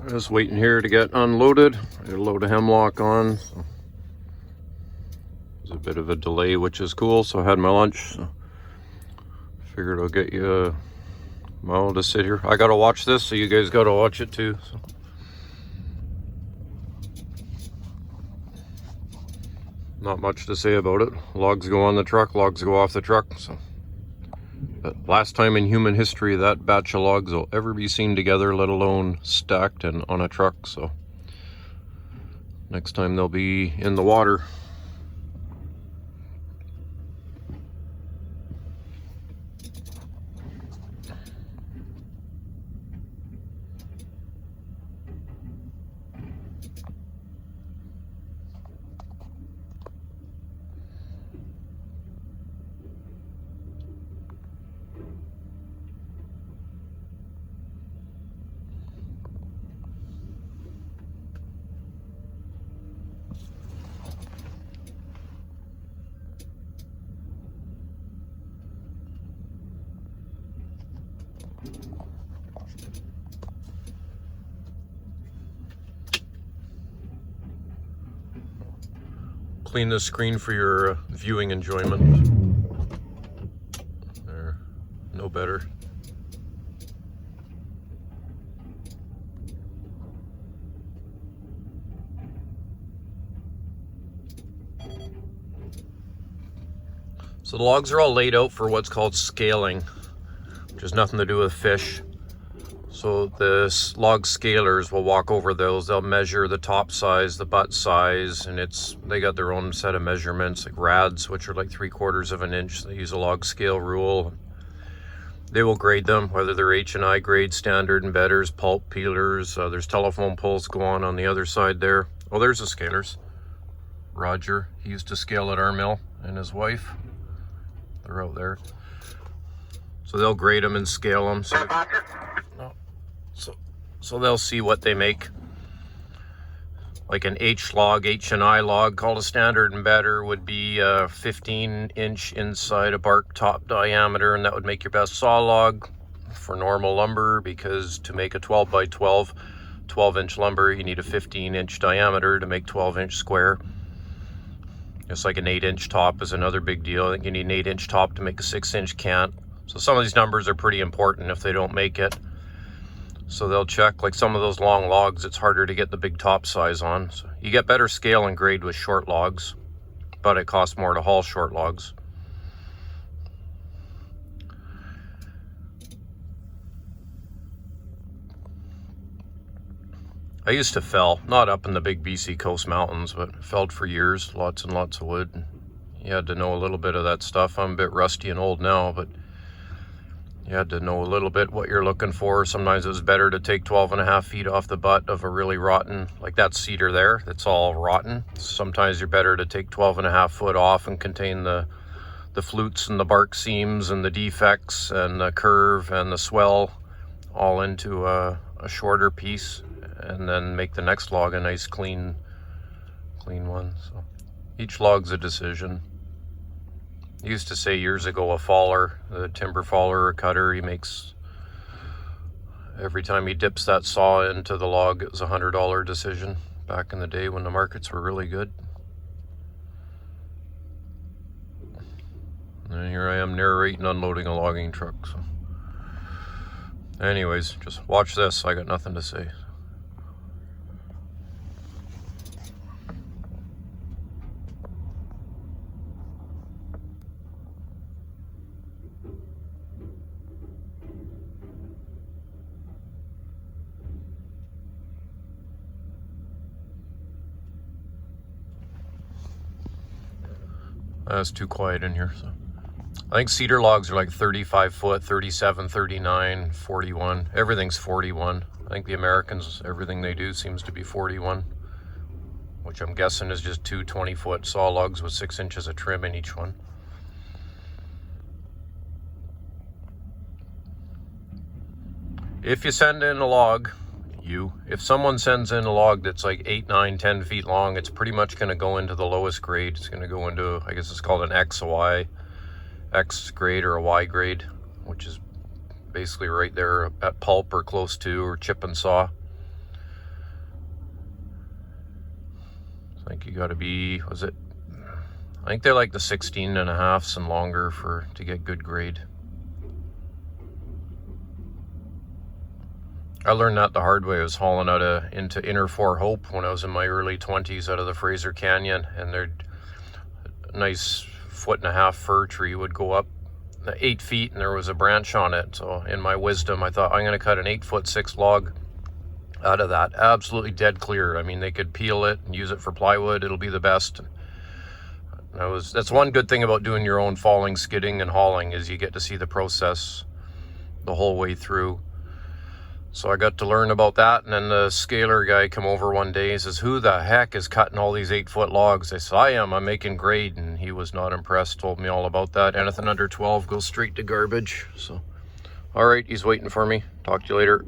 Just waiting here to get unloaded. I got a load of hemlock on. So there's a bit of a delay, which is cool. So I had my lunch. So figured I'll get you a while to sit here. I gotta watch this, so you guys gotta watch it too. So. Not much to say about it. Logs go on the truck, logs go off the truck. So. But last time in human history that batch of logs will ever be seen together, let alone stacked and on a truck. So next time they'll be in the water. Clean the screen for your viewing enjoyment. There, no better. So the logs are all laid out for what's called scaling, which has nothing to do with fish. So the log scalers will walk over those. They'll measure the top size, the butt size, and they got their own set of measurements, like rads, which are like 3/4 of an inch. They use a log scale rule. They will grade them, whether they're H&I grade, standard, embedders, pulp, peelers. There's telephone poles go on the other side there. Oh, there's the scalers. Roger, he used to scale at our mill, and his wife. They're out there. So they'll grade them and scale them. So they'll see what they make. Like an H&I log called a standard embedder would be a 15-inch inside a bark top diameter, and that would make your best saw log for normal lumber, because to make a 12 by 12 12-inch lumber, you need a 15-inch diameter to make 12-inch square. Just like an 8-inch top is another big deal. I think you need an 8-inch top to make a 6-inch cant. So some of these numbers are pretty important if they don't make it. So they'll check, like some of those long logs, it's harder to get the big top size on. So you get better scale and grade with short logs, but it costs more to haul short logs. I used to fell, not up in the big BC coast mountains, but felled for years, lots and lots of wood. You had to know a little bit of that stuff. I'm a bit rusty and old now, but you had to know a little bit what you're looking for. Sometimes it was better to take 12.5 feet off the butt of a really rotten, like that cedar there, that's all rotten. Sometimes you're better to take 12.5 foot off and contain the flutes and the bark seams and the defects and the curve and the swell all into a shorter piece, and then make the next log a nice clean one. So each log's a decision. I used to say years ago, a faller, the timber faller or cutter, he makes, every time he dips that saw into the log, it was $100 decision back in the day when the markets were really good. And here I am narrating unloading a logging truck. So anyways, just watch this. I got nothing to say. It's too quiet in here. So I think cedar logs are like 35 foot, 37, 39, 41. Everything's 41. I think the Americans, everything they do seems to be 41, which I'm guessing is just two 20-foot saw logs with 6 inches of trim in each one. If you send in a log, if someone sends in a log that's like 8, 9, 10 feet long, it's pretty much going to go into the lowest grade. It's going to go into, I guess it's called an X grade or a Y grade, which is basically right there at pulp or close to, or chip and saw. I think you got to be, was it? I think they like the 16.5s and longer to get good grade. I learned that the hard way. I was hauling into Inner Fort Hope when I was in my early 20s out of the Fraser Canyon, and there'd a nice 1.5 foot fir tree would go up 8 feet, and there was a branch on it. So in my wisdom, I thought, I'm going to cut an 8'6" log out of that. Absolutely dead clear. I mean, they could peel it and use it for plywood. It'll be the best. That's one good thing about doing your own falling, skidding, and hauling, is you get to see the process the whole way through. So I got to learn about that, and then the scaler guy come over one day. He says, who the heck is cutting all these 8-foot logs? I said, I'm making grade, and he was not impressed, told me all about that. Anything under 12 goes straight to garbage. So, all right, he's waiting for me. Talk to you later.